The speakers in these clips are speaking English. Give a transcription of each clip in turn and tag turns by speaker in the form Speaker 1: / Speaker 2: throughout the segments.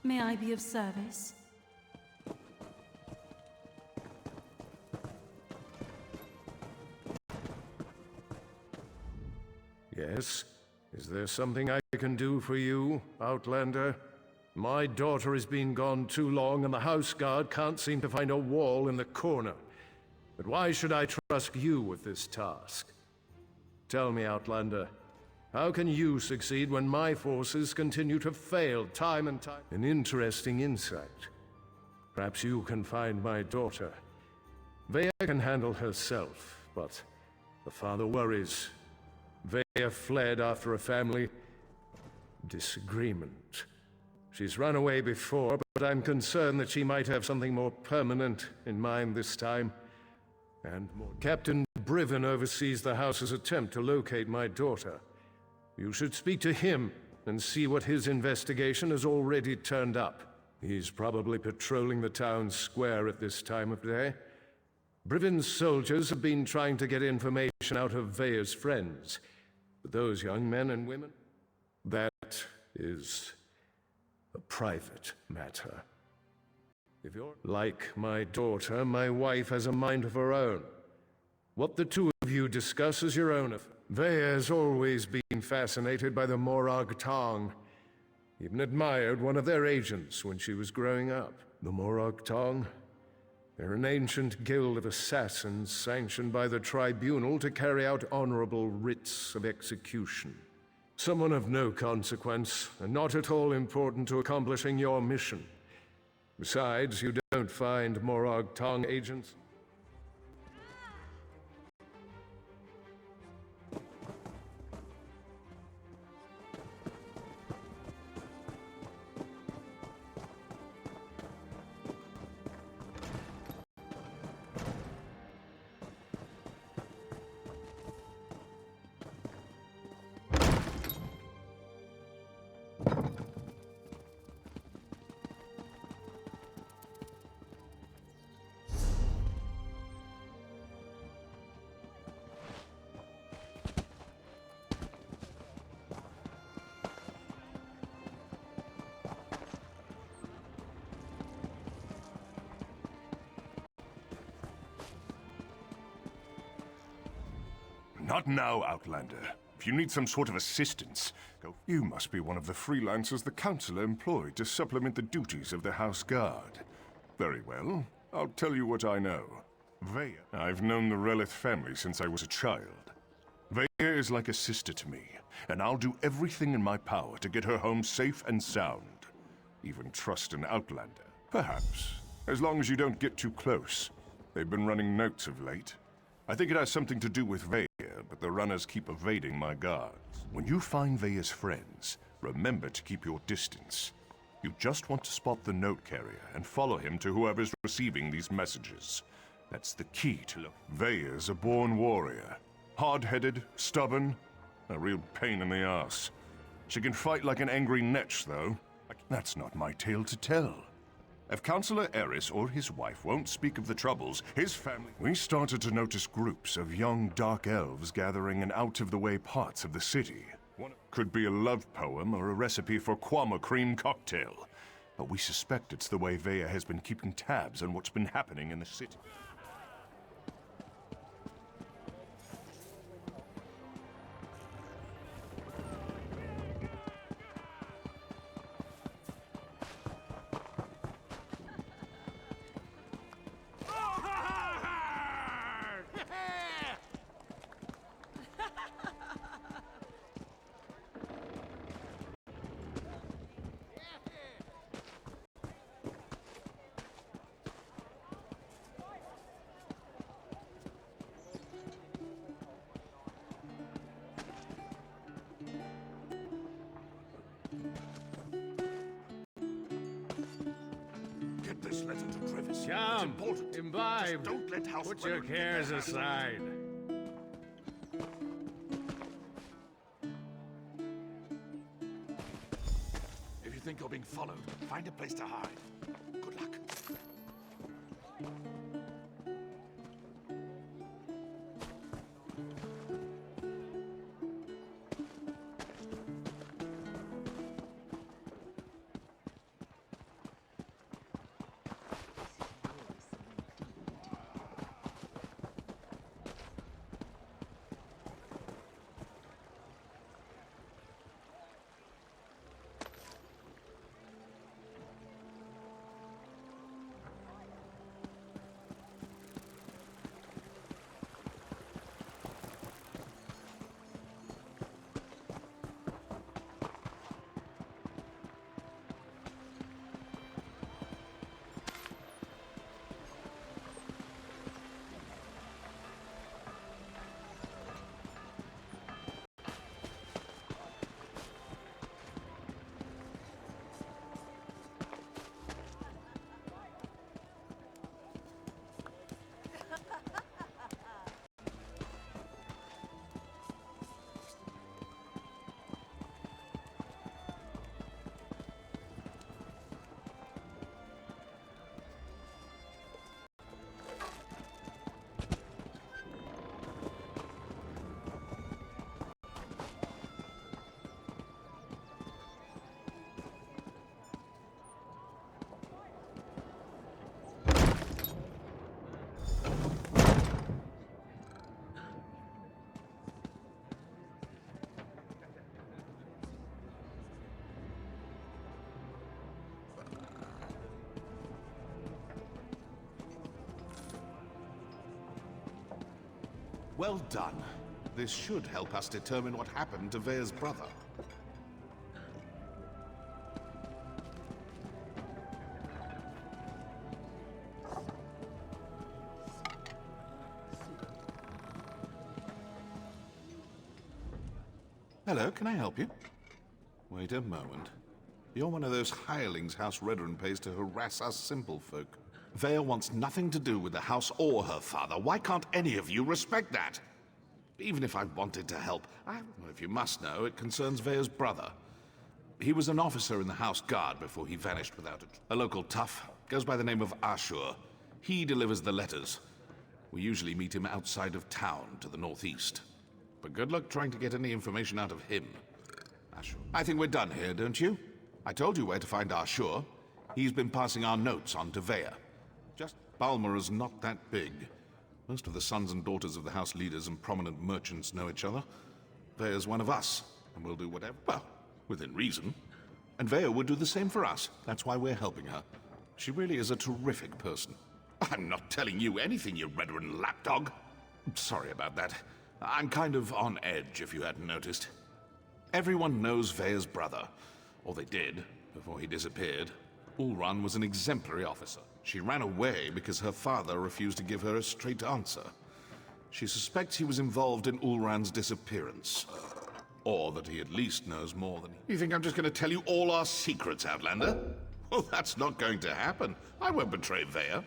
Speaker 1: May I be of service?
Speaker 2: Yes? Is there something I can do for you, Outlander? My daughter has been gone too long, and the house guard can't seem to find a wall in the corner. But why should I trust you with this task? Tell me, Outlander, how can you succeed when my forces continue to fail time and time? An interesting insight. Perhaps you can find my daughter. Veya can handle herself, but the father worries. Veya fled after a family disagreement. She's run away before, but I'm concerned that she might have something more permanent in mind this time. And more. Captain Briven oversees the house's attempt to locate my daughter. You should speak to him and see what his investigation has already turned up. He's probably patrolling the town square at this time of day. Briven's soldiers have been trying to get information out of Veya's friends. But those young men and women, that is a private matter. If you're like my daughter, my wife has a mind of her own. What the two of you discuss is your own affair. Veya has always been fascinated by the Morag Tong. Even admired one of their agents when she was growing up. The Morag Tong? They're an ancient guild of assassins sanctioned by the tribunal to carry out honorable writs of execution. Someone of no consequence, and not at all important to accomplishing your mission. Besides, you don't find Morag Tong agents.
Speaker 3: Not now, Outlander. If you need some sort of assistance, go. You must be one of the freelancers the Council employed to supplement the duties of the House Guard. Very well. I'll tell you what I know. Veya. I've known the Relith family since I was a child. Veya is like a sister to me, and I'll do everything in my power to get her home safe and sound. Even trust an Outlander. Perhaps. As long as you don't get too close. They've been running notes of late. I think it has something to do with Veya, but the runners keep evading my guards. When you find Veya's friends, remember to keep your distance. You just want to spot the note carrier and follow him to whoever's receiving these messages. That's the key to look. Veya's a born warrior. Hard-headed, stubborn, a real pain in the ass. She can fight like an angry netch, though. That's not my tale to tell. If Councillor Eris or his wife won't speak of the troubles, his family... We started to notice groups of young dark elves gathering in out-of-the-way parts of the city. One could be a love poem or a recipe for Kwama cream cocktail. But we suspect it's the way Veya has been keeping tabs on what's been happening in the city.
Speaker 4: This letter to Trevis.
Speaker 2: Come,
Speaker 4: it's important.
Speaker 2: imbibe.
Speaker 4: Just don't let House
Speaker 2: Put your
Speaker 4: Renwick
Speaker 2: cares
Speaker 4: get their hands on
Speaker 2: aside.
Speaker 4: If you think you're being followed, find a place to hide. Good luck. Well done. This should help us determine what happened to Vea's brother. Hello, can I help you? Wait a moment. You're one of those hirelings House Redoran pays to harass us simple folk. Vea wants nothing to do with the house or her father. Why can't any of you respect that? Even if I wanted to help, if you must know, it concerns Vea's brother. He was an officer in the House Guard before he vanished without it. A local tough, goes by the name of Ashur. He delivers the letters. We usually meet him outside of town to the northeast. But good luck trying to get any information out of him. Ashur. I think we're done here, don't you? I told you where to find Ashur. He's been passing our notes on to Vea. Just Balmora's not that big. Most of the sons and daughters of the house leaders and prominent merchants know each other. Vea's one of us, and we'll do whatever, well, within reason. And Vea would do the same for us. That's why we're helping her. She really is a terrific person. I'm not telling you anything, you Redoran lapdog. Sorry about that. I'm kind of on edge, if you hadn't noticed. Everyone knows Vea's brother. Or they did, before he disappeared. Ulran was an exemplary officer. She ran away because her father refused to give her a straight answer. She suspects he was involved in Ulran's disappearance. Or that he at least knows more than he... You think I'm just going to tell you all our secrets, Outlander? Well, that's not going to happen. I won't betray Vea.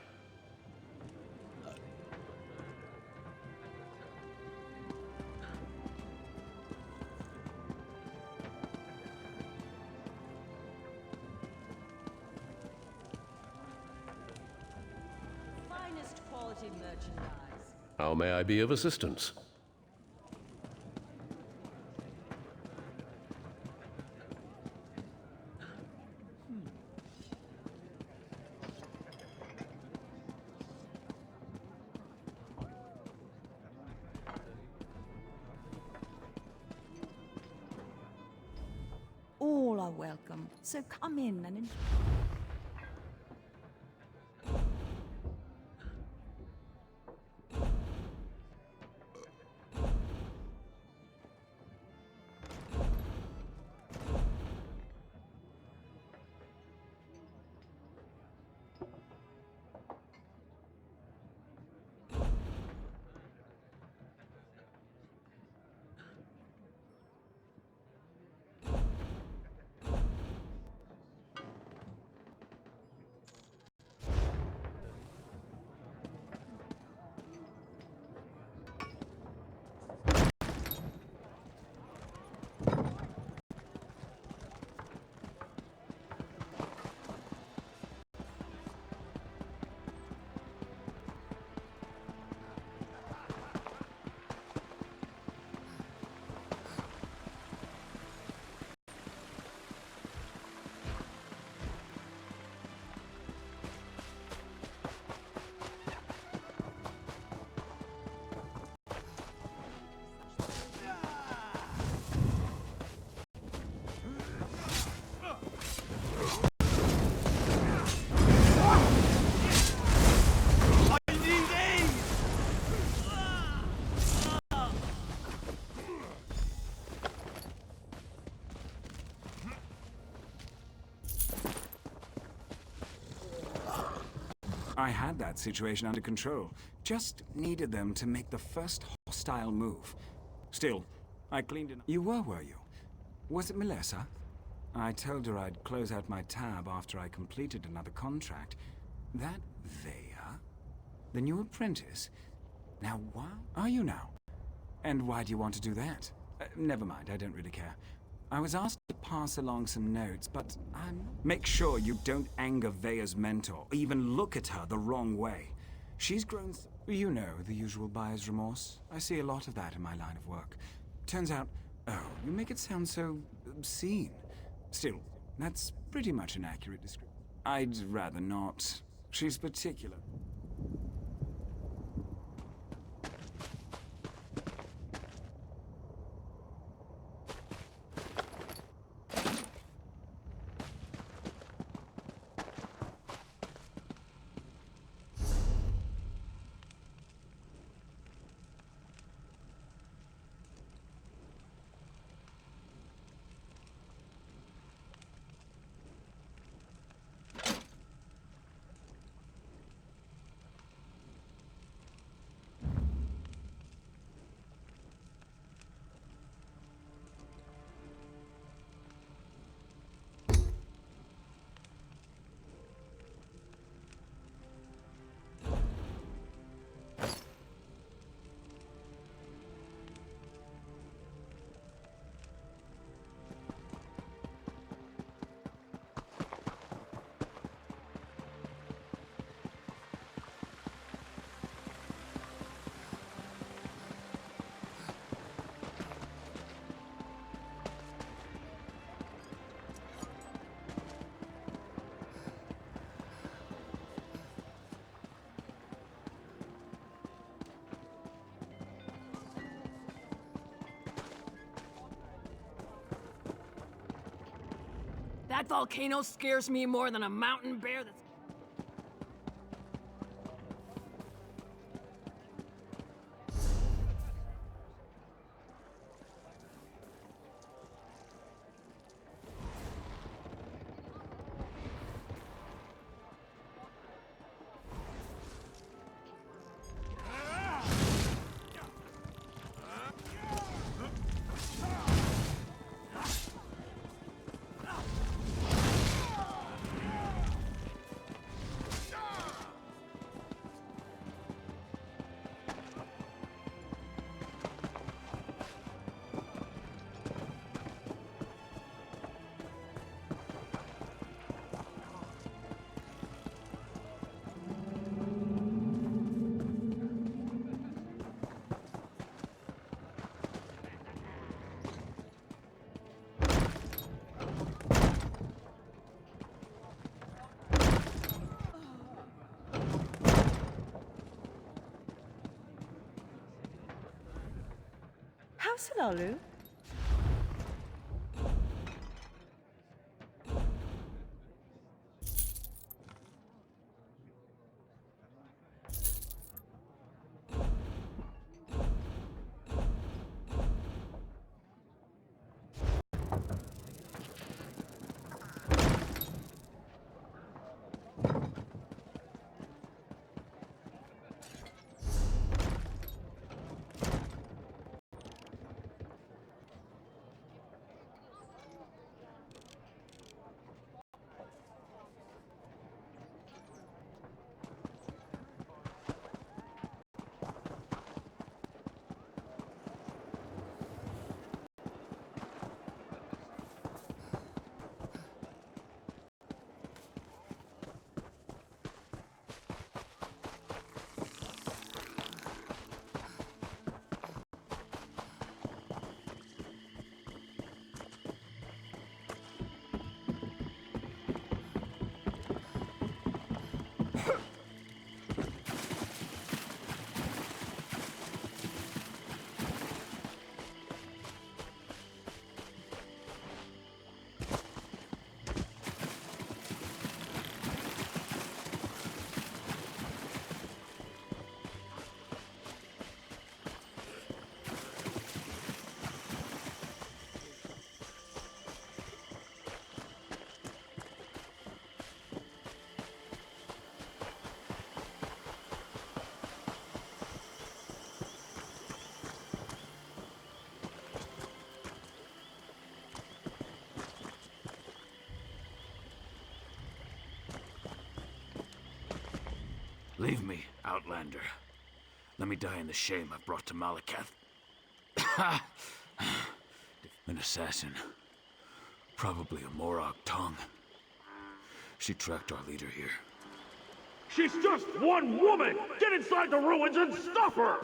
Speaker 1: Finest quality merchandise.
Speaker 2: How may I be of assistance?
Speaker 1: All are welcome, so come in and enjoy.
Speaker 5: I had that situation under control. Just needed them to make the first hostile move. Still, I cleaned it. You were you? Was it Melissa? I told her I'd close out my tab after I completed another contract. That Vea? The new apprentice? Now, why are you now? And why do you want to do that? Never mind, I don't really care. I was asked to pass along some notes, but Make sure you don't anger Vea's mentor, or even look at her the wrong way. She's grown... You know, the usual buyer's remorse. I see a lot of that in my line of work. Turns out... Oh, you make it sound so... obscene. Still, that's pretty much an accurate description. I'd rather not. She's particular.
Speaker 6: That volcano scares me more than a mountain bear that's...
Speaker 1: How's Lalu?
Speaker 7: Leave me, Outlander. Let me die in the shame I've brought to Malakath. An assassin. Probably a Morag tongue. She tracked our leader here.
Speaker 8: She's just one woman! Get inside the ruins and stop her!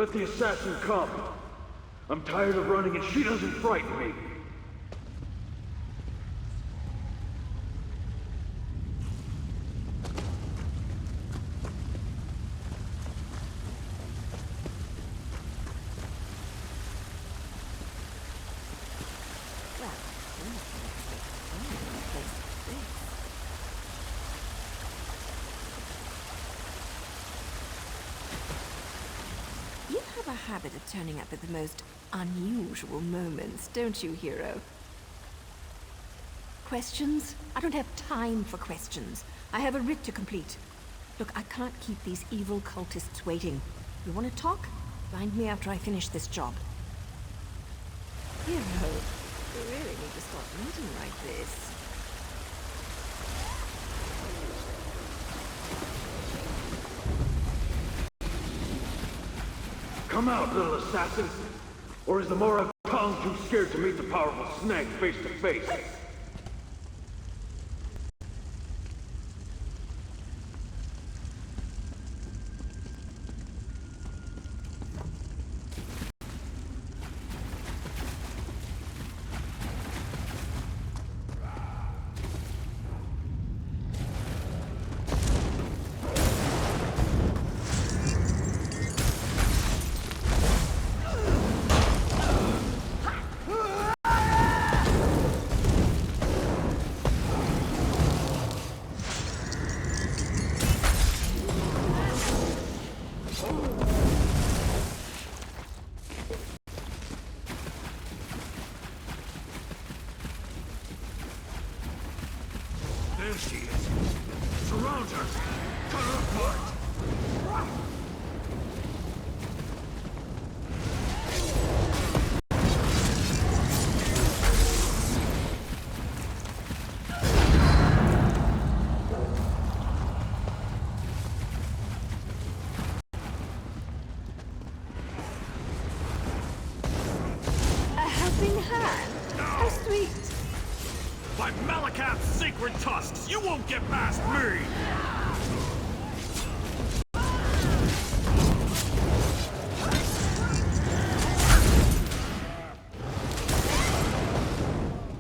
Speaker 8: Let the assassin come. I'm tired of running and she doesn't frighten me.
Speaker 9: You have a habit of turning up at the most unusual moments, don't you, hero? Questions? I don't have time for questions. I have a writ to complete. Look, I can't keep these evil cultists waiting. You want to talk? Find me after I finish this job. Hero, we really need to stop meeting like this.
Speaker 8: Come out, little assassin! Or is the Morag Tong too scared to meet the powerful snake face to face? There she is. Surround her. Cut her apart.
Speaker 9: A helping hand? How sweet.
Speaker 8: By Malakath's sacred tusks, you won't get past me!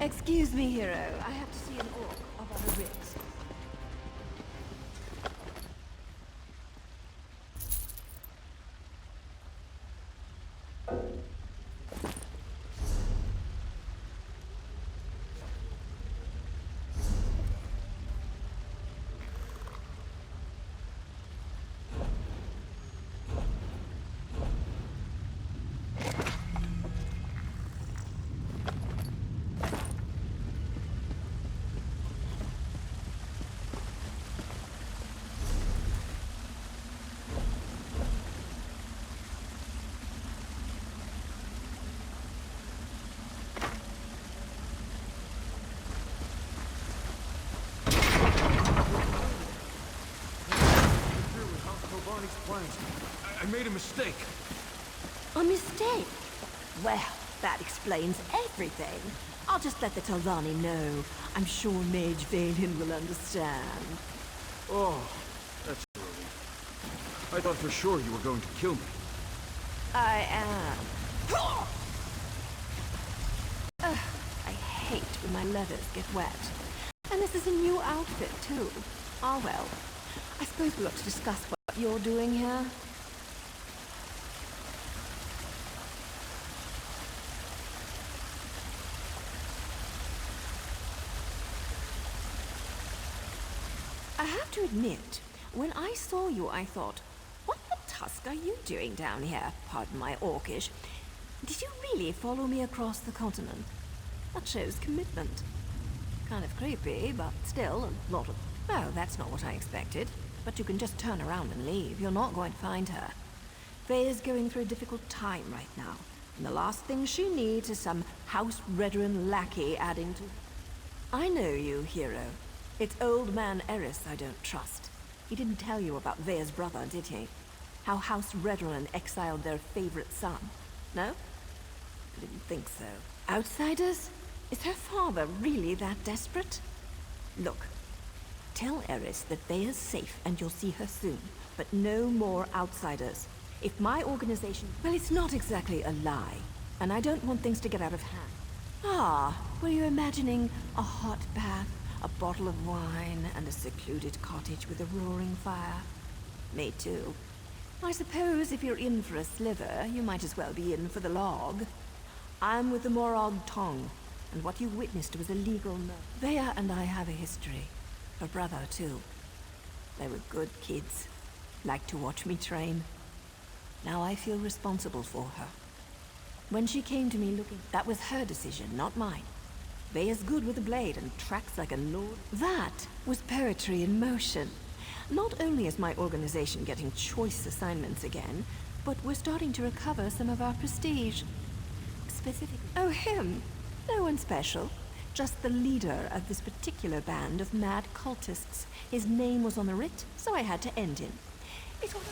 Speaker 9: Excuse me, hero. I have to see an orc of other ribs.
Speaker 8: I made a mistake.
Speaker 9: A mistake? Well, that explains everything. I'll just let the Talvani know. I'm sure Mage Valen will understand.
Speaker 7: Oh, that's a relief. I thought for sure you were going to kill me.
Speaker 9: I am. Ugh, I hate when my leathers get wet. And this is a new outfit, too. Ah, well. I suppose we ought to discuss what you're doing here. I have to admit, when I saw you, I thought, what the tusk are you doing down here? Pardon my orcish. Did you really follow me across the continent? That shows commitment. Kind of creepy, but still a lot of... Well, that's not what I expected. But you can just turn around and leave. You're not going to find her. Faye is going through a difficult time right now. And the last thing she needs is some House Redrin lackey adding to... I know you, hero. It's old man Eris I don't trust. He didn't tell you about Vea's brother, did he? How House Redrin exiled their favorite son. No? I didn't think so. Outsiders? Is her father really that desperate? Look. Tell Eris that Vea's safe and you'll see her soon. But no more outsiders. If my organization... Well, it's not exactly a lie, and I don't want things to get out of hand. Ah, were you imagining a hot bath, a bottle of wine, and a secluded cottage with a roaring fire? Me too. I suppose if you're in for a sliver, you might as well be in for the log. I'm with the Morag Tong, and what you witnessed was a legal murder. Vea and I have a history. Her brother, too. They were good kids. Liked to watch me train. Now I feel responsible for her. When she came to me looking, that was her decision, not mine. Vea's good with a blade and tracks like a lord. That was poetry in motion. Not only is my organization getting choice assignments again, but we're starting to recover some of our prestige. Specifically... Oh, him? No one special. Just the leader of this particular band of mad cultists. His name was on the writ, so I had to end him. It was...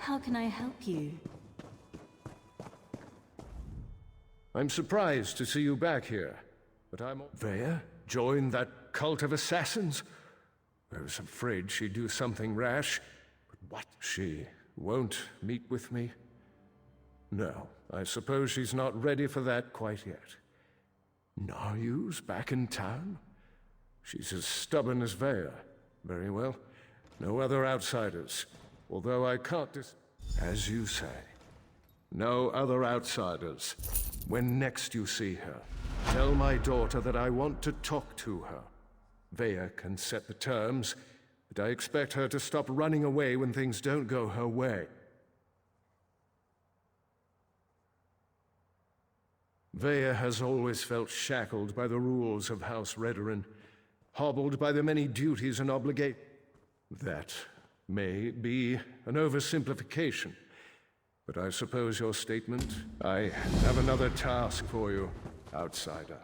Speaker 1: How can I help you?
Speaker 2: I'm surprised to see you back here, but I'm... Vea? Join that cult of assassins? I was afraid she'd do something rash, but what? She won't meet with me? No, I suppose she's not ready for that quite yet. Naryu's back in town? She's as stubborn as Vea. Very well. No other outsiders. Although I can't As you say. No other outsiders. When next you see her, tell my daughter that I want to talk to her. Vea can set the terms, but I expect her to stop running away when things don't go her way. Vea has always felt shackled by the rules of House Redoran, hobbled by the many duties and obligations. That may be an oversimplification, but I suppose your statement... I have another task for you, outsider.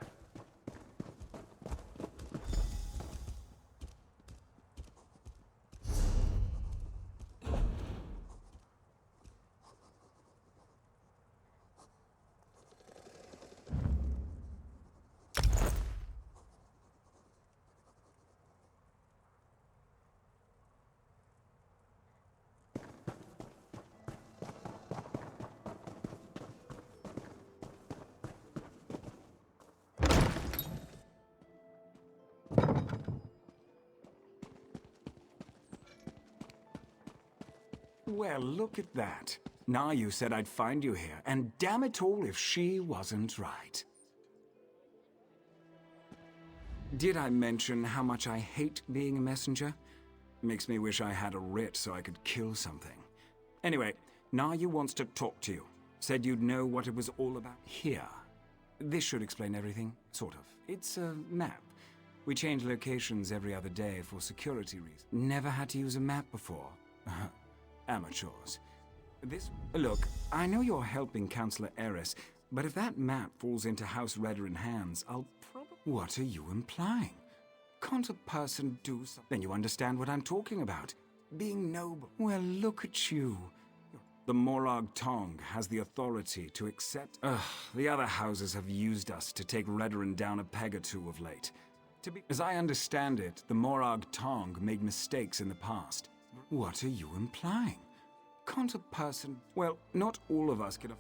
Speaker 5: Well, look at that. Naryu said I'd find you here, and damn it all if she wasn't right. Did I mention how much I hate being a messenger? Makes me wish I had a writ so I could kill something. Anyway, Naryu wants to talk to you. Said you'd know what it was all about. Here. This should explain everything, sort of. It's a map. We change locations every other day for security reasons. Never had to use a map before. Amateurs. Look, I know you're helping Councillor Eris, but if that map falls into House Redoran hands, I'll probably... What are you implying? Can't a person do something? Then you understand what I'm talking about. Being noble. Well, look at you. The Morag Tong has the authority to accept... the other houses have used us to take Redoran down a peg or two of late. As I understand it, the Morag Tong made mistakes in the past. What are you implying? Can't a person... Well, not all of us get a...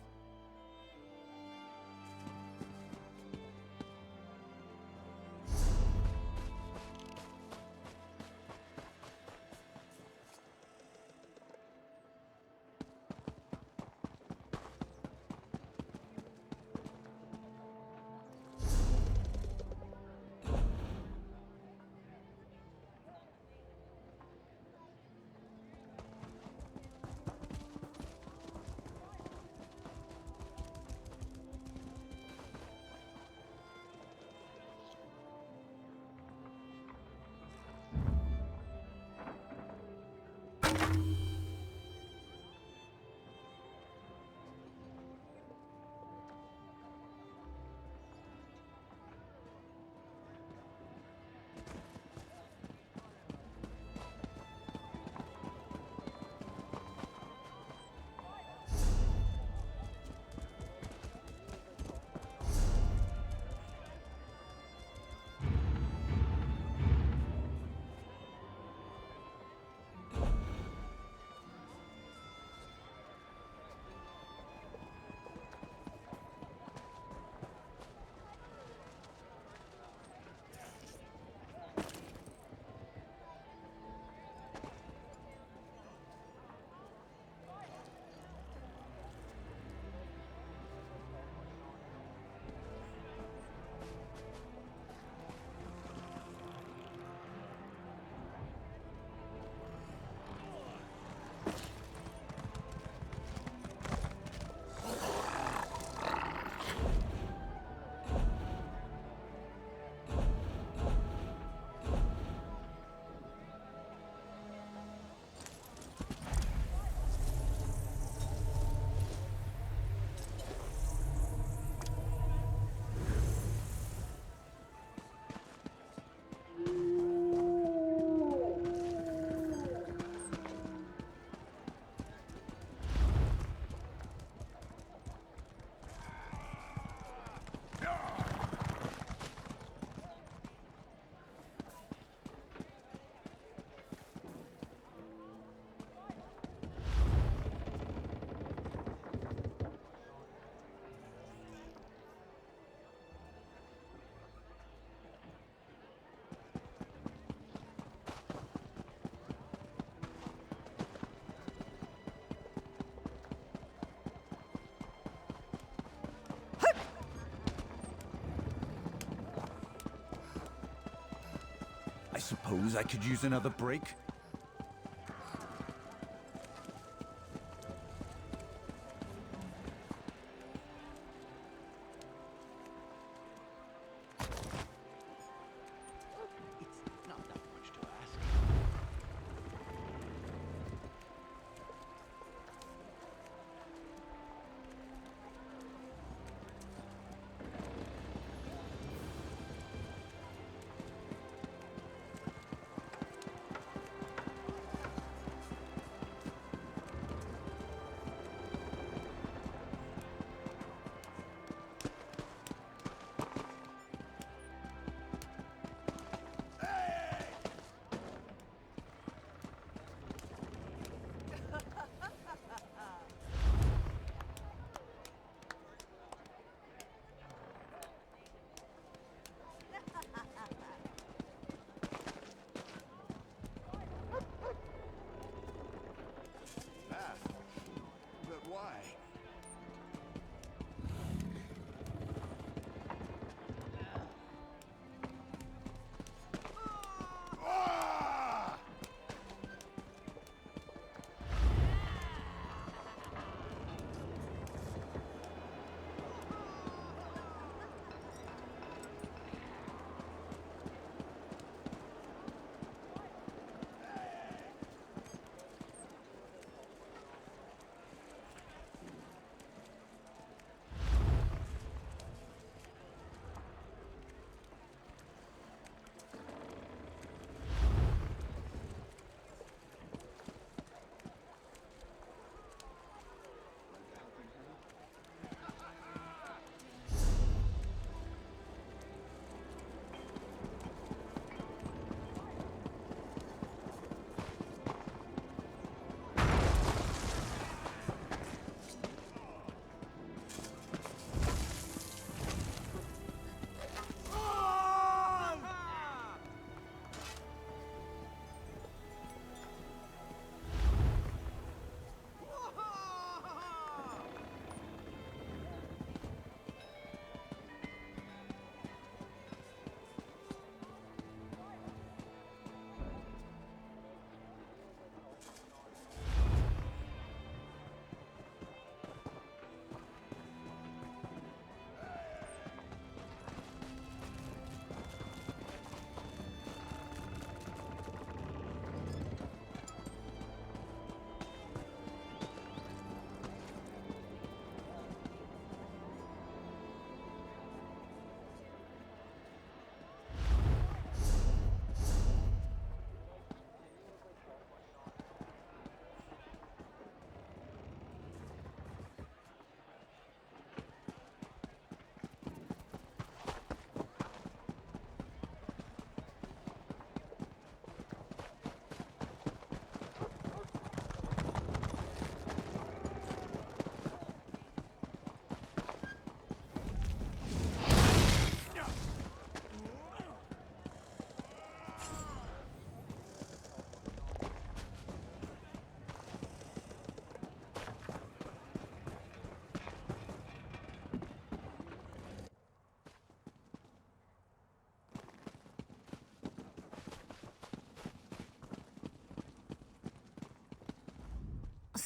Speaker 7: suppose I could use another break?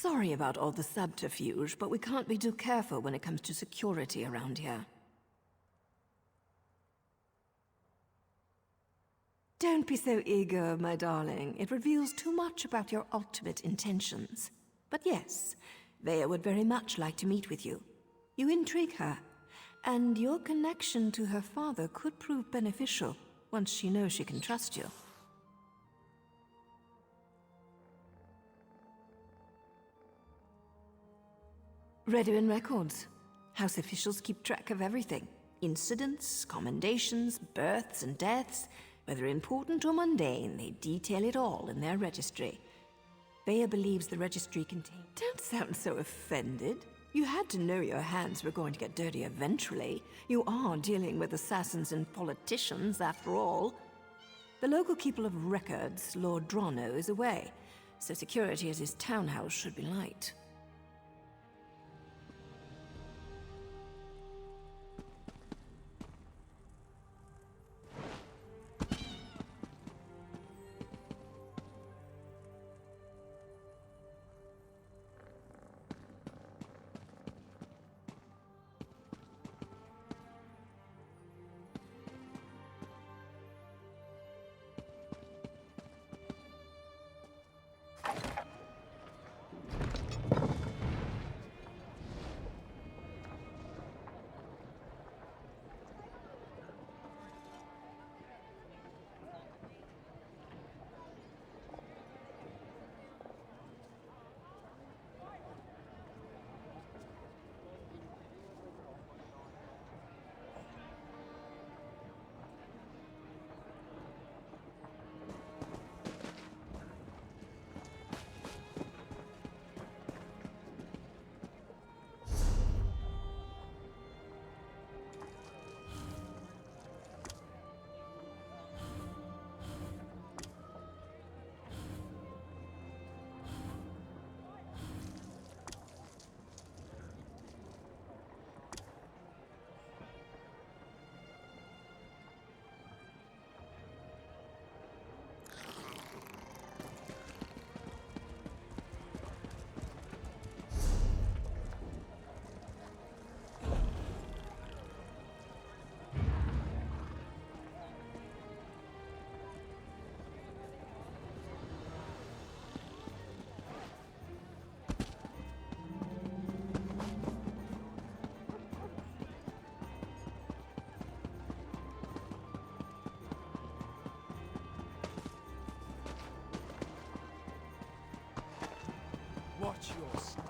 Speaker 9: Sorry about all the subterfuge, but we can't be too careful when it comes to security around here. Don't be so eager, my darling. It reveals too much about your ultimate intentions. But yes, Vea would very much like to meet with you. You intrigue her, and your connection to her father could prove beneficial once she knows she can trust you. Redwin records. House officials keep track of everything. Incidents, commendations, births and deaths. Whether important or mundane, they detail it all in their registry. Vea believes the registry contains... Don't sound so offended. You had to know your hands were going to get dirty eventually. You are dealing with assassins and politicians, after all. The local keeper of records, Lord Drano, is away, so security at his townhouse should be light.
Speaker 5: Watch your step.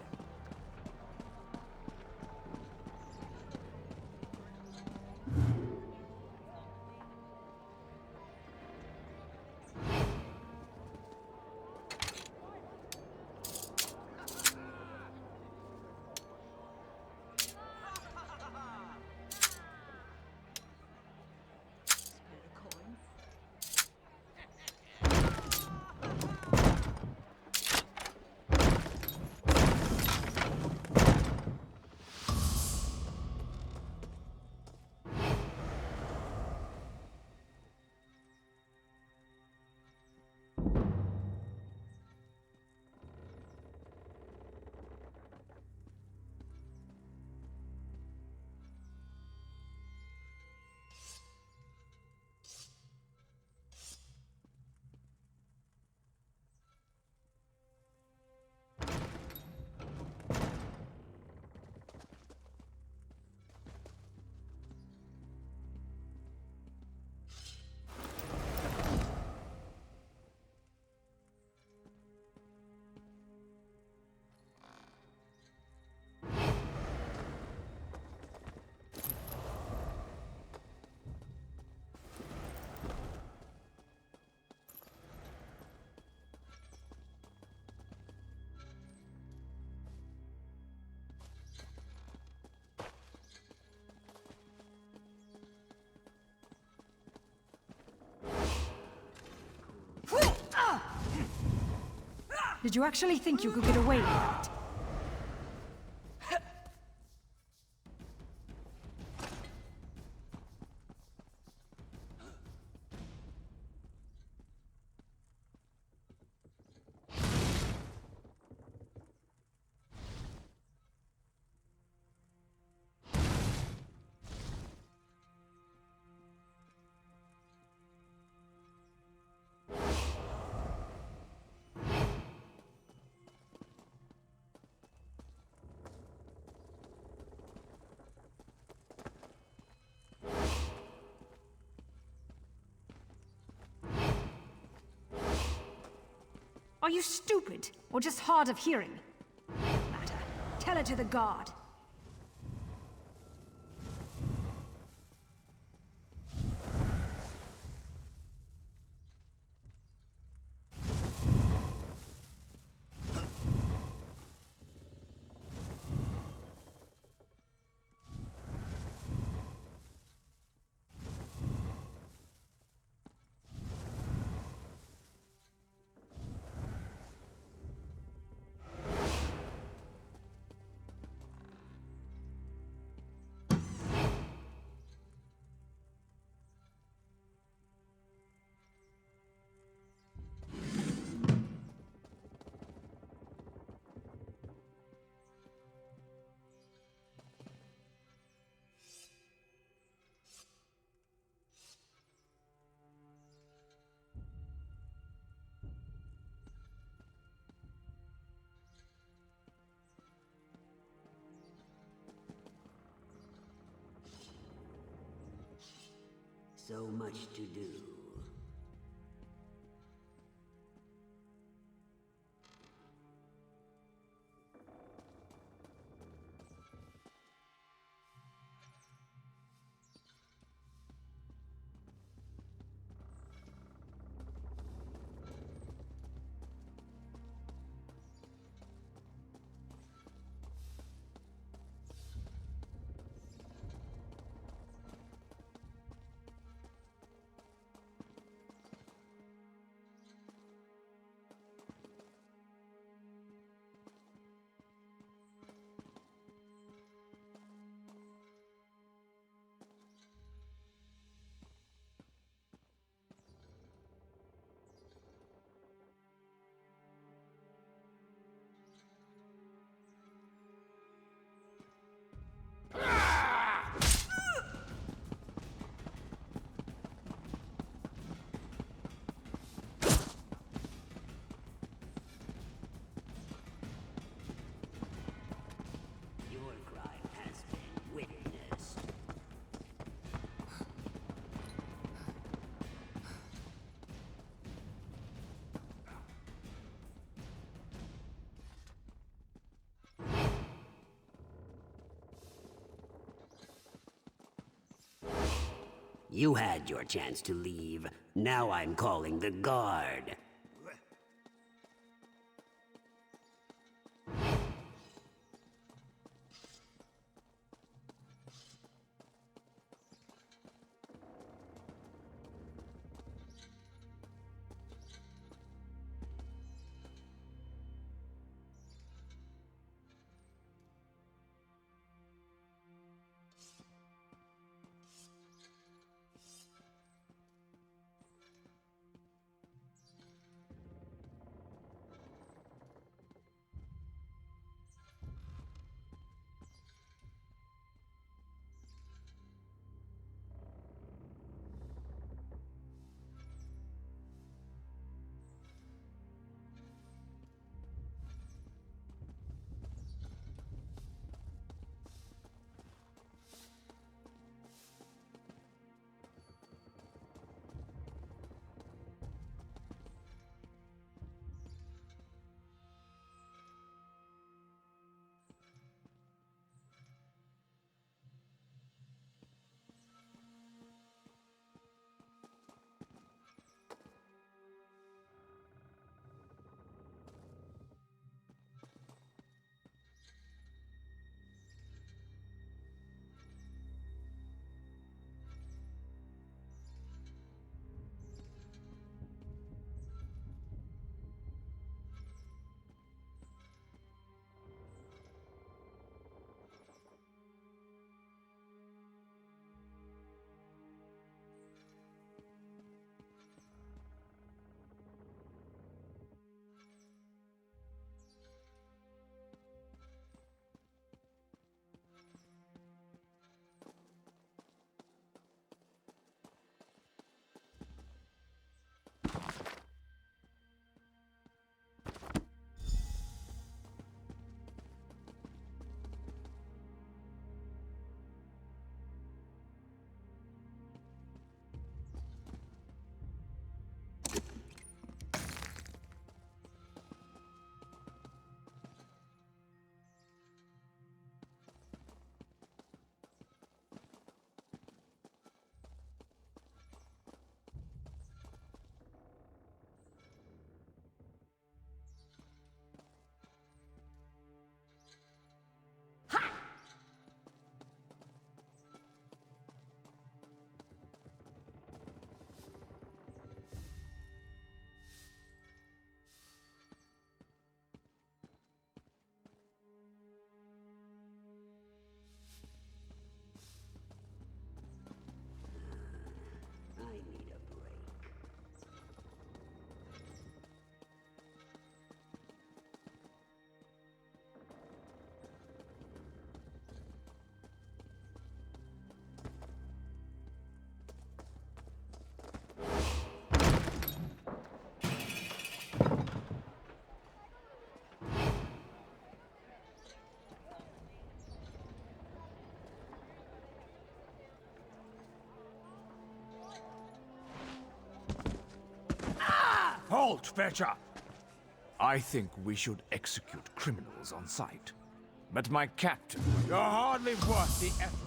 Speaker 10: Did you actually think you could get away with that? Are you stupid, or just hard of hearing? No matter. Tell it to the guard.
Speaker 11: So much to do. You had your chance to leave. Now I'm calling the guard. I need a break.
Speaker 7: Halt, Fetcher! I think we should execute criminals on sight. But my captain, you're hardly worth the effort.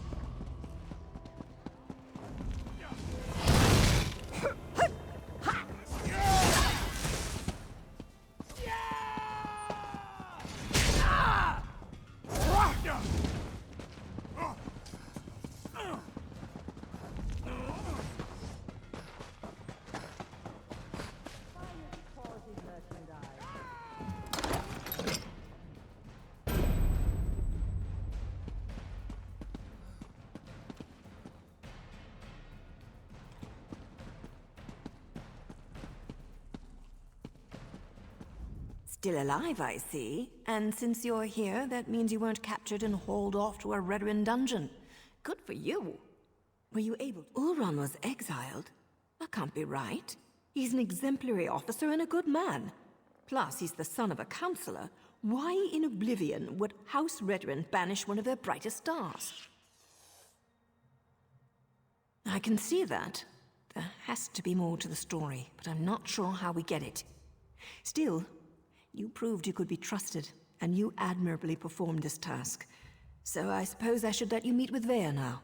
Speaker 9: Still alive, I see. And since you're here, that means you weren't captured and hauled off to a Redoran dungeon. Good for you. Were you able... Ulron was exiled? That can't be right. He's an exemplary officer and a good man. Plus, he's the son of a counselor. Why in oblivion would House Redoran banish one of their brightest stars? I can see that. There has to be more to the story, but I'm not sure how we get it. Still, you proved you could be trusted, and you admirably performed this task. So I suppose I should let you meet with Vea now.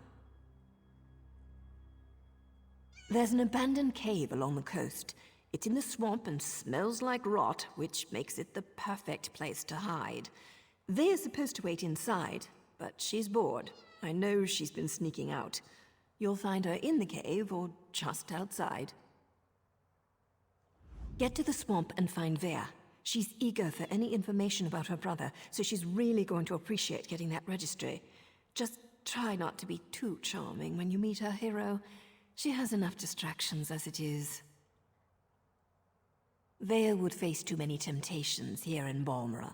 Speaker 9: There's an abandoned cave along the coast. It's in the swamp and smells like rot, which makes it the perfect place to hide. They're supposed to wait inside, but she's bored. I know she's been sneaking out. You'll find her in the cave or just outside. Get to the swamp and find Vea. She's eager for any information about her brother, so she's really going to appreciate getting that registry. Just try not to be too charming when you meet her hero. She has enough distractions as it is. Vea would face too many temptations here in Balmora.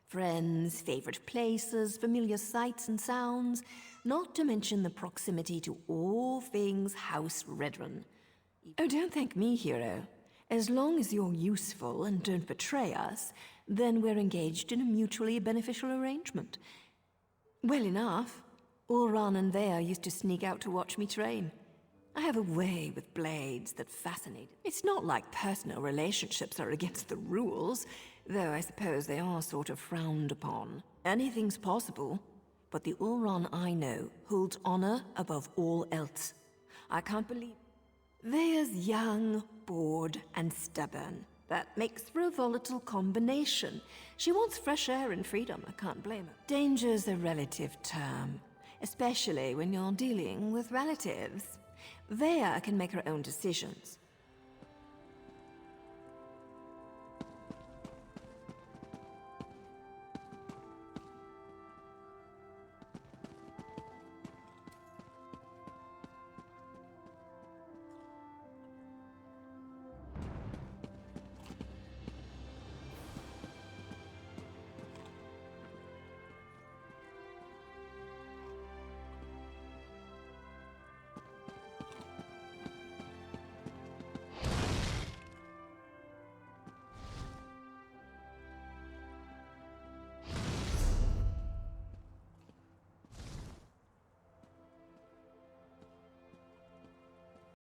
Speaker 9: Friends, favorite places, familiar sights and sounds, not to mention the proximity to all things House Redrun. Oh, don't thank me, hero. As long as you're useful and don't betray us, then we're engaged in a mutually beneficial arrangement. Well enough. Ulran and Vea used to sneak out to watch me train. I have a way with blades that fascinate. It's not like personal relationships are against the rules, though I suppose they are sort of frowned upon. Anything's possible, but the Ulran I know holds honor above all else. I can't believe... Vea's young, bored, and stubborn. That makes for a volatile combination. She wants fresh air and freedom, I can't blame her. Danger's a relative term, especially when you're dealing with relatives. Vea can make her own decisions.